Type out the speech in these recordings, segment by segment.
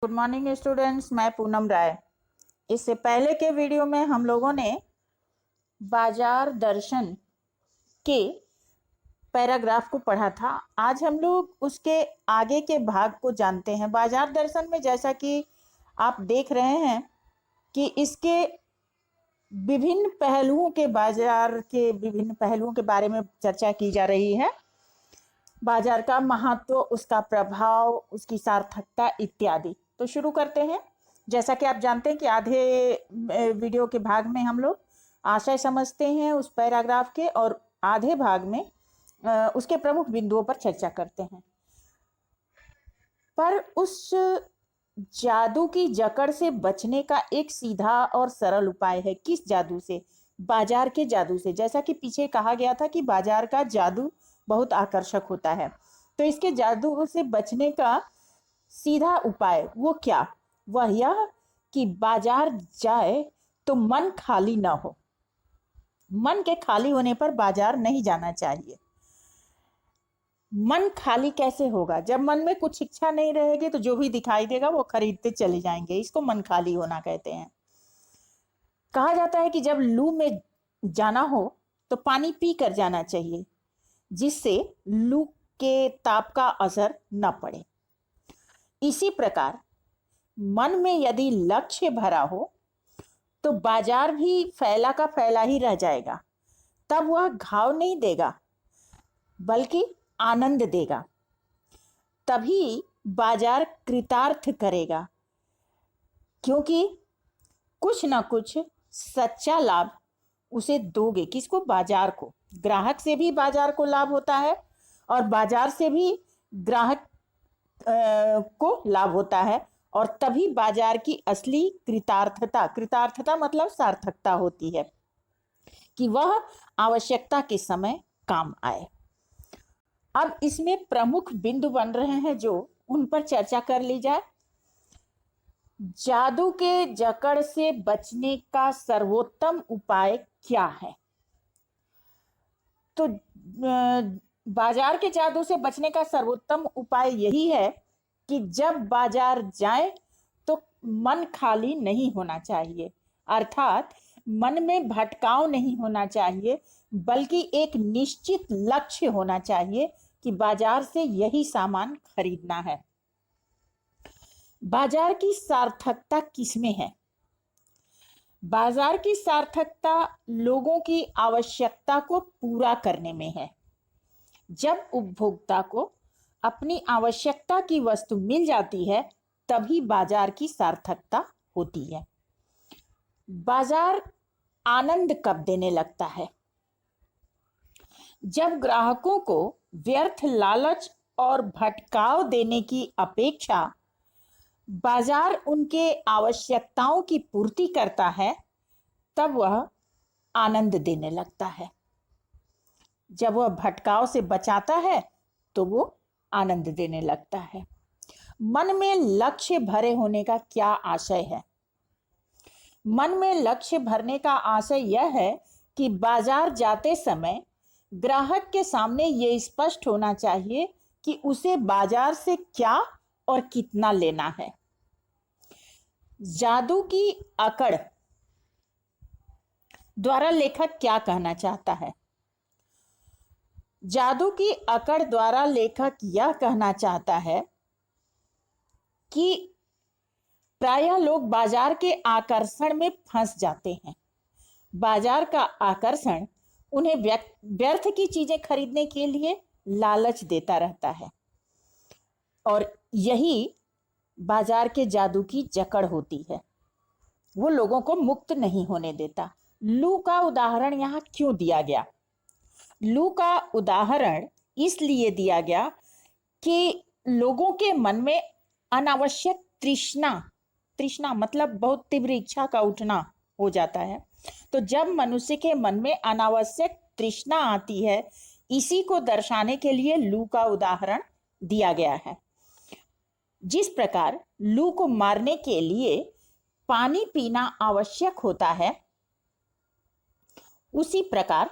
Good morning students, मैं पूनम राय। इससे पहले के वीडियो में हम लोगों ने बाजार दर्शन के पैराग्राफ को पढ़ा था। आज हम लोग उसके आगे के भाग को जानते हैं। बाजार दर्शन में जैसा कि आप देख रहे हैं कि इसके विभिन्न पहलुओं के बाजार के विभिन्न पहलुओं के बारे में चर्चा की जा रही है। बाजार का महत्व, उसका प्रभाव, उसकी सार्थकता इत्यादि। तो शुरू करते हैं। जैसा कि आप जानते हैं कि आधे वीडियो के भाग में हम लोग आशय समझते हैं उस पैराग्राफ के, और आधे भाग में उसके प्रमुख बिंदुओं पर चर्चा करते हैं। पर उस जादू की जकड़ से बचने का एक सीधा और सरल उपाय है। किस जादू से? बाजार के जादू से। जैसा कि पीछे कहा गया था कि बाजार का जादू बहुत आकर्षक होता है, तो इसके जादू से बचने का सीधा उपाय वो क्या? वह यह कि बाजार जाए तो मन खाली ना हो। मन के खाली होने पर बाजार नहीं जाना चाहिए। मन खाली कैसे होगा? जब मन में कुछ इच्छा नहीं रहेगी तो जो भी दिखाई देगा वो खरीदते चले जाएंगे। इसको मन खाली होना कहते हैं। कहा जाता है कि जब लू में जाना हो तो पानी पी कर जाना चाहिए, जिससे लू के ताप का असर न पड़े। इसी प्रकार मन में यदि लक्ष्य भरा हो तो बाजार भी फैला का फैला ही रह जाएगा। तब वह घाव नहीं देगा बल्कि आनंद देगा। तभी बाजार कृतार्थ करेगा, क्योंकि कुछ ना कुछ सच्चा लाभ उसे दोगे। किसको? बाजार को। ग्राहक से भी बाजार को लाभ होता है और बाजार से भी ग्राहक को लाभ होता है, और तभी बाजार की असली कृतार्थता मतलब सार्थकता होती है कि वह आवश्यकता के समय काम आए। अब इसमें प्रमुख बिंदु बन रहे हैं जो उन पर चर्चा कर ली जाए। जादू के जकड़ से बचने का सर्वोत्तम उपाय क्या है? तो बाजार के जादू से बचने का सर्वोत्तम उपाय यही है कि जब बाजार जाए तो मन खाली नहीं होना चाहिए, अर्थात मन में भटकाव नहीं होना चाहिए, बल्कि एक निश्चित लक्ष्य होना चाहिए कि बाजार से यही सामान खरीदना है। बाजार की सार्थकता किसमें है? बाजार की सार्थकता लोगों की आवश्यकता को पूरा करने में है। जब उपभोक्ता को अपनी आवश्यकता की वस्तु मिल जाती है तभी बाजार की सार्थकता होती है। बाजार आनंद कब देने लगता है? जब ग्राहकों को व्यर्थ लालच और भटकाव देने की अपेक्षा बाजार उनके आवश्यकताओं की पूर्ति करता है, तब वह आनंद देने लगता है। जब वह भटकाव से बचाता है तो वो आनंद देने लगता है। मन में लक्ष्य भरे होने का क्या आशय है? मन में लक्ष्य भरने का आशय यह है कि बाजार जाते समय ग्राहक के सामने यह स्पष्ट होना चाहिए कि उसे बाजार से क्या और कितना लेना है। जादू की अकड़ द्वारा लेखक क्या कहना चाहता है? जादू की अकड़ द्वारा लेखक यह कहना चाहता है कि प्रायः लोग बाजार के आकर्षण में फंस जाते हैं। बाजार का आकर्षण उन्हें व्यर्थ की चीजें खरीदने के लिए लालच देता रहता है, और यही बाजार के जादू की जकड़ होती है। वो लोगों को मुक्त नहीं होने देता। लू का उदाहरण यहाँ क्यों दिया गया? लू का उदाहरण इसलिए दिया गया कि लोगों के मन में अनावश्यक तृष्णा मतलब बहुत तीव्र इच्छा का उठना हो जाता है। तो जब मनुष्य के मन में अनावश्यक तृष्णा आती है, इसी को दर्शाने के लिए लू का उदाहरण दिया गया है। जिस प्रकार लू को मारने के लिए पानी पीना आवश्यक होता है, उसी प्रकार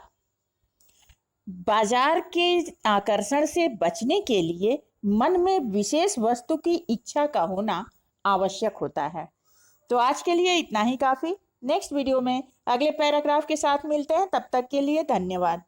बाजार के आकर्षण से बचने के लिए मन में विशेष वस्तु की इच्छा का होना आवश्यक होता है। तो आज के लिए इतना ही काफ़ी। नेक्स्ट वीडियो में अगले पैराग्राफ के साथ मिलते हैं, तब तक के लिए धन्यवाद।